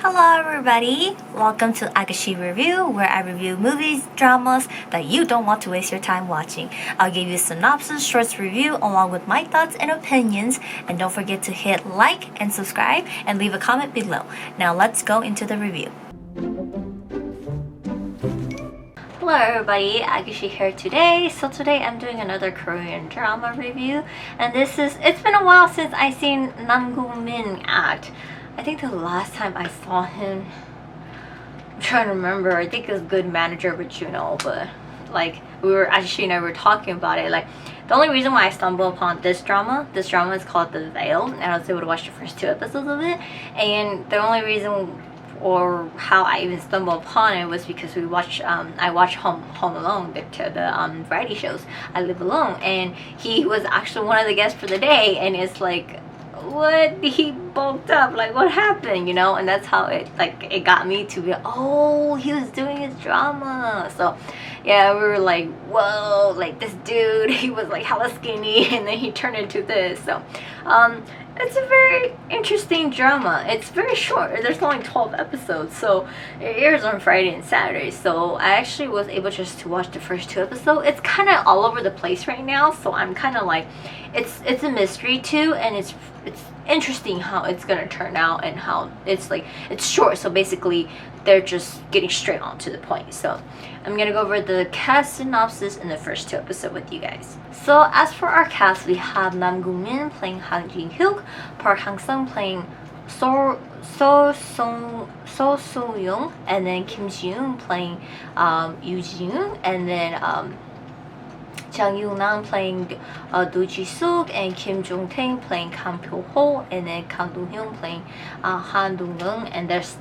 Hello everybody! Welcome to Agashi Review, where I review movies, dramas that you don't want to waste your time watching. I'll give you a synopsis, shorts review, along with my thoughts and opinions. And don't forget to hit like and subscribe and leave a comment below. Now let's go into the review. Hello everybody, Agashi here today. So today I'm doing another Korean drama review. And it's been a while since I seen Namgoong Min act. I think the last time I saw him, I'm trying to remember, I think it was Good Manager with Juno, but like Ashi and I were talking about it. Like the only reason why I stumbled upon this drama is called The Veil, and I was able to watch the first 2 episodes of it. And the only reason or how I even stumbled upon it was because I watched Home Alone, the variety shows. I Live Alone, and he was actually one of the guests for the day, and it's like, what, he bulked up, like what happened, and that's how it got me to be, oh, he was doing his drama. So yeah, we were like, whoa, like this dude, he was like hella skinny and then he turned into this. So it's a very interesting drama. It's very short. There's only 12 episodes, so it airs on Friday and Saturday. So I actually was able just to watch the first 2 episodes. It's kind of all over the place right now, so I'm kind of like, it's a mystery too, and it's interesting how it's gonna turn out, and how it's short, so basically they're just getting straight on to the point. So I'm gonna go over the cast synopsis in the first 2 episodes with you guys. So as for our cast, we have Namgoong Min playing Han Jin-hyuk, Park Hang-sung playing So Soo-young, and then Kim Ji-yoon playing Yoo Ji-yoon, and then Jang Yoo-nam playing Do Ji-suk, and Kim Jong-tae playing Kang Pyo-ho, and then Kang Dong-hyun playing Han Dong-neung, and there's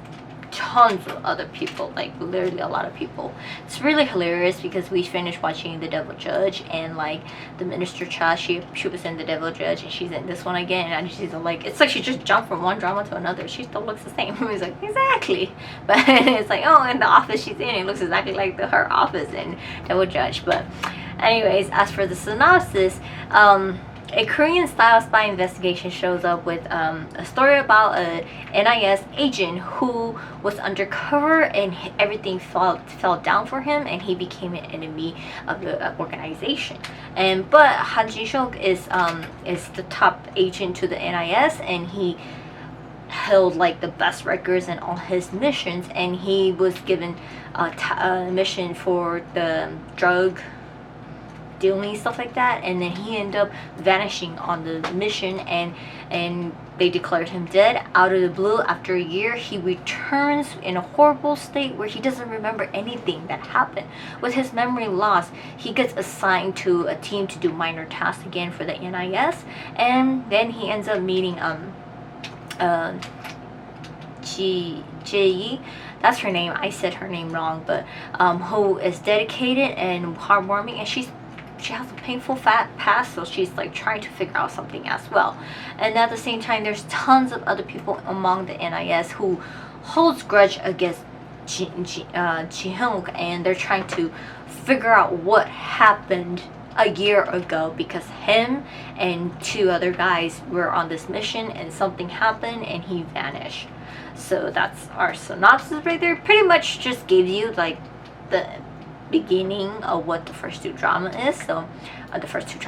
tons of other people, like literally a lot of people. It's really hilarious because we finished watching The Devil Judge, and like the Minister Cha, she was in The Devil Judge, and she's in this one again, and she's like, it's like she just jumped from one drama to another. She still looks the same. He's like, exactly. But it's like, oh, in the office she's in, it looks exactly like her office in Devil Judge. But anyways, as for the synopsis, a Korean-style spy investigation shows up with a story about a NIS agent who was undercover, and everything fell down for him, and he became an enemy of the organization. But Han Ji-suk is the top agent to the NIS, and he held like the best records in all his missions, and he was given a mission for the drug dealing, stuff like that, and then he ended up vanishing on the mission, and they declared him dead out of the blue. After a year, he returns in a horrible state where he doesn't remember anything that happened. With his memory lost, he gets assigned to a team to do minor tasks again for the NIS, and then he ends up meeting Ji, that's her name, I said her name wrong, but who is dedicated and heartwarming, and she has a painful past, so she's like trying to figure out something as well. And at the same time, there's tons of other people among the NIS who holds grudge against Ji-hyuk, and they're trying to figure out what happened a year ago, because him and 2 other guys were on this mission and something happened and he vanished. So that's our synopsis right there. Pretty much just gave you like the beginning of what the first 2 drama is. So the first 2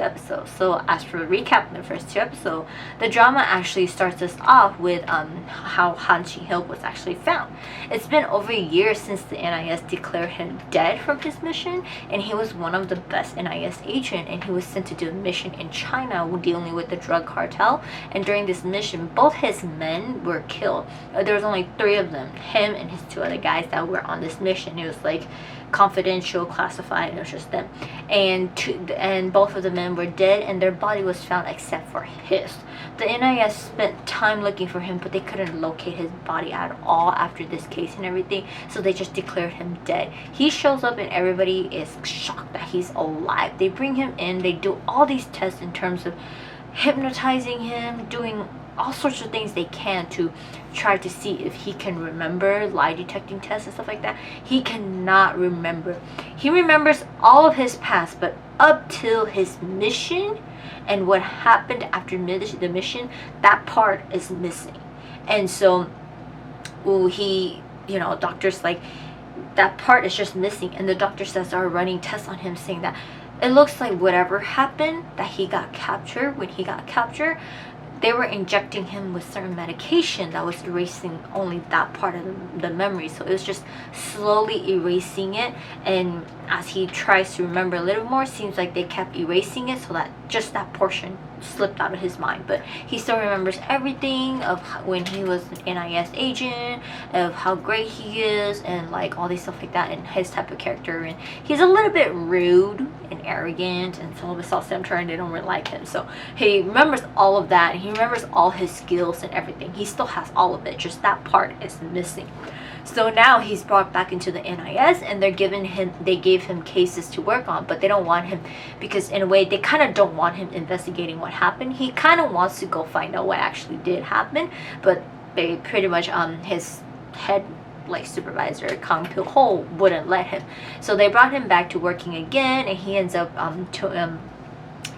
episodes. So as for recap, the first 2 episodes, the drama actually starts us off with how Han Ji-hyuk was actually found. It's been over a year since the NIS declared him dead from his mission, and he was one of the best NIS agent, and he was sent to do a mission in China dealing with the drug cartel. And during this mission, both his men were killed. There was only 3 of them, him and his 2 other guys that were on this mission. It was like confidential, classified, it was just them, and both of the men were dead, and their body was found except for his. The NIS spent time looking for him, but they couldn't locate his body at all after this case and everything, so they just declared him dead. He shows up and everybody is shocked that he's alive. They bring him in, they do all these tests in terms of hypnotizing him, doing all sorts of things they can to try to see if he can remember, lie detecting tests and stuff like that. He cannot remember. He remembers all of his past, but up till his mission and what happened after the mission, that part is missing. And so ooh, he, doctor's like, that part is just missing, and the doctor says are running tests on him, saying that it looks like whatever happened, that he got captured. When he got captured, they were injecting him with certain medication that was erasing only that part of the memory. So it was just slowly erasing it, and as he tries to remember a little more, it seems like they kept erasing it so that just that portion slipped out of his mind. But he still remembers everything of when he was an NIS agent, of how great he is, and like all these stuff like that, and his type of character. And he's a little bit rude and arrogant, and some of his South Central, they don't really like him. So he remembers all of that, and he remembers all his skills and everything. He still has all of it, just that part is missing. So now he's brought back into the NIS, and they gave him cases to work on, but they don't want him, because in a way they kind of don't want him investigating what happened. He kind of wants to go find out what actually did happen, but they pretty much his head like supervisor Kang Pil-ho wouldn't let him. So they brought him back to working again, and he ends up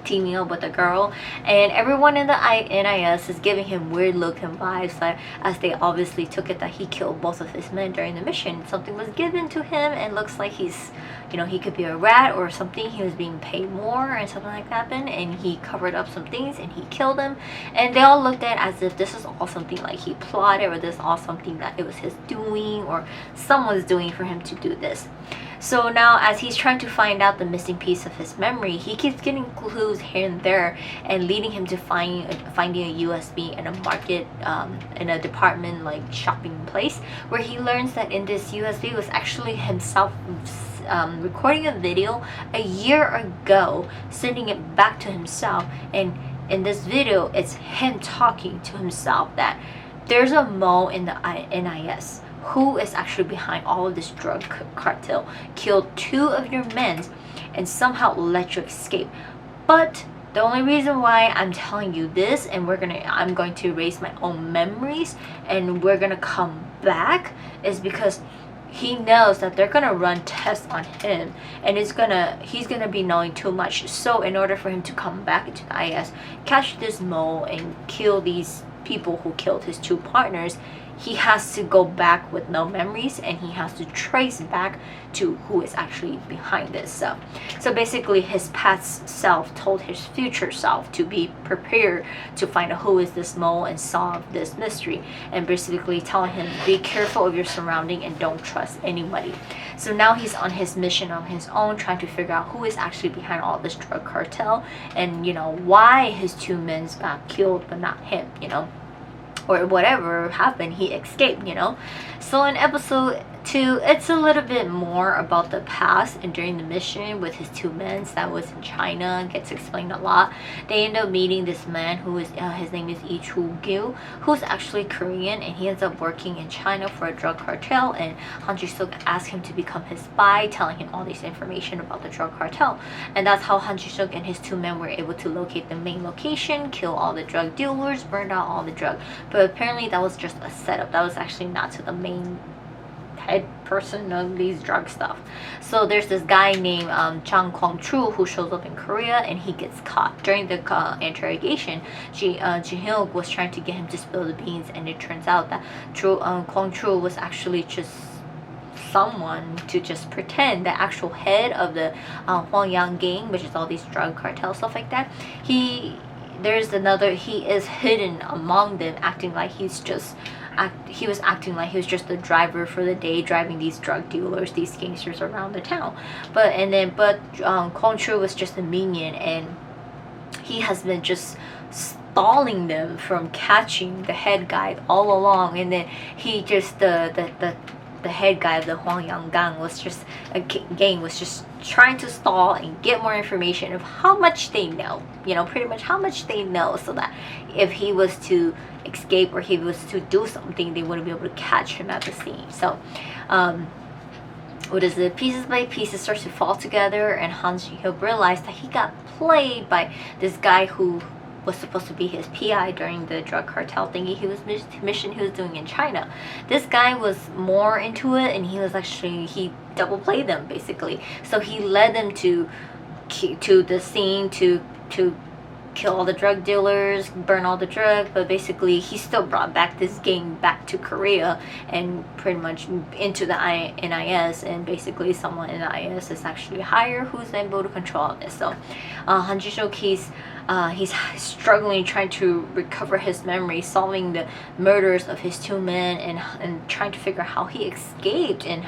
teaming up with a girl, and everyone in the NIS is giving him weird look and vibes, like, as they obviously took it that he killed both of his men during the mission. Something was given to him, and looks like he's, he could be a rat or something. He was being paid more, and something like that happened, and he covered up some things and he killed him. And they all looked at it as if this is all something like he plotted, or this all something that it was his doing, or someone's doing for him to do this. So now, as he's trying to find out the missing piece of his memory, he keeps getting clues here and there, and leading him to finding a USB in a market, in a department like shopping place, where he learns that in this USB was actually himself recording a video a year ago, sending it back to himself. And in this video, it's him talking to himself that there's a mole in the NIS who is actually behind all of this drug cartel, killed 2 of your men, and somehow let you escape. But the only reason why I'm telling you this, and I'm going to erase my own memories, and we're gonna come back, is because he knows that they're gonna run tests on him, and he's gonna be knowing too much. So in order for him to come back into the IS, catch this mole, and kill these people who killed his 2 partners, he has to go back with no memories, and he has to trace back to who is actually behind this. So basically, his past self told his future self to be prepared to find out who is this mole and solve this mystery, and basically telling him, be careful of your surrounding and don't trust anybody. So now he's on his mission on his own, trying to figure out who is actually behind all this drug cartel, and why his 2 men got killed but not him, or whatever happened, he escaped. So in episode 2, it's a little bit more about the past and during the mission with his 2 men that was in China. Gets explained a lot. They end up meeting this man who is his name is Lee Choo-gil, who's actually Korean, and he ends up working in China for a drug cartel, and Han Ji-suk asked him to become his spy, telling him all this information about the drug cartel. And that's how Han Ji-suk and his 2 men were able to locate the main location, kill all the drug dealers, burn out all the drug. But apparently that was just a setup. That was actually not to the main head person of these drug stuff. So there's this guy named Chang Kwang-chul who shows up in Korea, and he gets caught. During the interrogation, Ji-hyuk was trying to get him to spill the beans, and it turns out that Kwang-chul was actually just someone to just pretend the actual head of the Hwangyang gang, which is all these drug cartel stuff like that. He is hidden among them, acting like he was acting like he was just the driver for the day, driving these drug dealers, these gangsters around the town. But Kwang-chul was just a minion, and he has been just stalling them from catching the head guy all along. And then he just the head guy of the Hwangyang gang was just trying to stall and get more information of how much they know, pretty much how much they know, so that if he was to escape or he was to do something, they wouldn't be able to catch him at the scene. So what is it? Pieces by pieces starts to fall together, and Han Ji-hyuk realized that he got played by this guy who was supposed to be his PI during the drug cartel thingy mission he was doing in China. This guy was more into it, and he double played them basically. So he led them to the scene to kill all the drug dealers, burn all the drug, but basically he still brought back this gang back to Korea and pretty much into the NIS, and basically someone in the NIS is actually higher who's able to control all this. So Han Ji-suk, he's struggling trying to recover his memory, solving the murders of his two men, and trying to figure out how he escaped and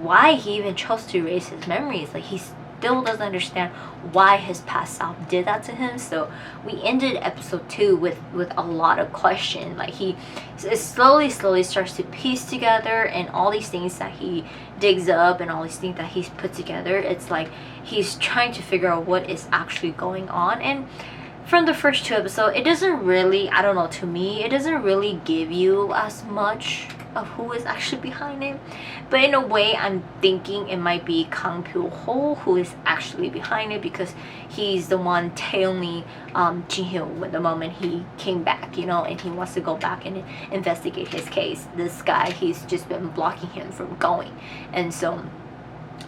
why he even chose to erase his memories. Like, he still doesn't understand why his past self did that to him. So we ended episode 2 with a lot of question. Like, he slowly starts to piece together, and all these things that he digs up and all these things that he's put together, it's like he's trying to figure out what is actually going on. And from the first 2 episodes, it doesn't really, I don't know, to me it doesn't really give you as much of who is actually behind it. But in a way, I'm thinking it might be Kang Pyo-ho who is actually behind it, because he's the one tailing Ji-hyun the moment he came back, and he wants to go back and investigate his case. This guy, he's just been blocking him from going. And so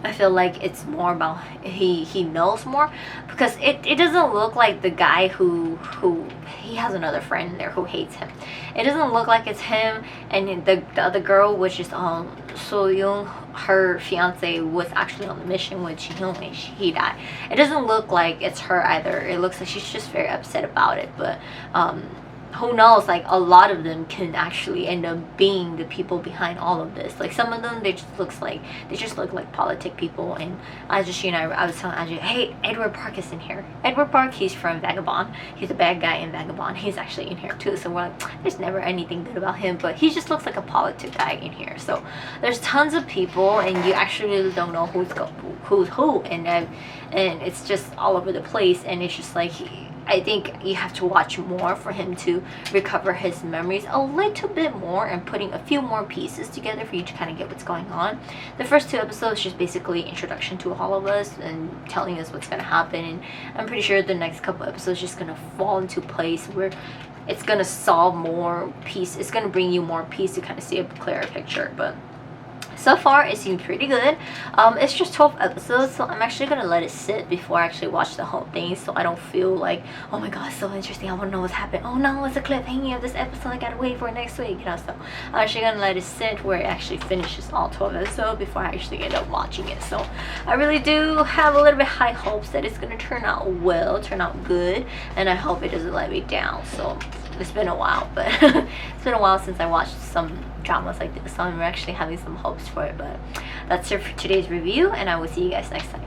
I feel like it's more about he knows more, because it doesn't look like the guy who he has another friend in there who hates him. It doesn't look like it's him. And the other girl, which is So-young, her fiance, was actually on the mission with Ji-hyun and he died. It doesn't look like it's her either. It looks like she's just very upset about it. But who knows, like, a lot of them can actually end up being the people behind all of this. Like, some of them, they just look like politic people. And I was telling Ajay, hey, Edward Park is in here. Edward Park, he's from Vagabond. He's a bad guy in Vagabond. He's actually in here too. So we're like, there's never anything good about him, but he just looks like a politic guy in here. So there's tons of people, and you actually really don't know who's who, and it's just all over the place. And it's just like, I think you have to watch more for him to recover his memories a little bit more, and putting a few more pieces together for you to kind of get what's going on. The first 2 episodes just basically introduction to all of us and telling us what's going to happen, and I'm pretty sure the next couple episodes just going to fall into place where it's going to solve more peace. It's going to bring you more peace to kind of see a clearer picture. But so far, it seems pretty good. It's just 12 episodes, so I'm actually going to let it sit before I actually watch the whole thing, so I don't feel like, oh my god, so interesting, I want to know what's happening. Oh no, it's a cliffhanger of this episode, I gotta wait for next week, So I'm actually going to let it sit where it actually finishes all 12 episodes before I actually end up watching it. So I really do have a little bit high hopes that it's going to turn out well, turn out good, and I hope it doesn't let me down. So it's been a while, but it's been a while since I watched some dramas like this, so I'm actually having some hopes for it. But that's it for today's review, and I will see you guys next time.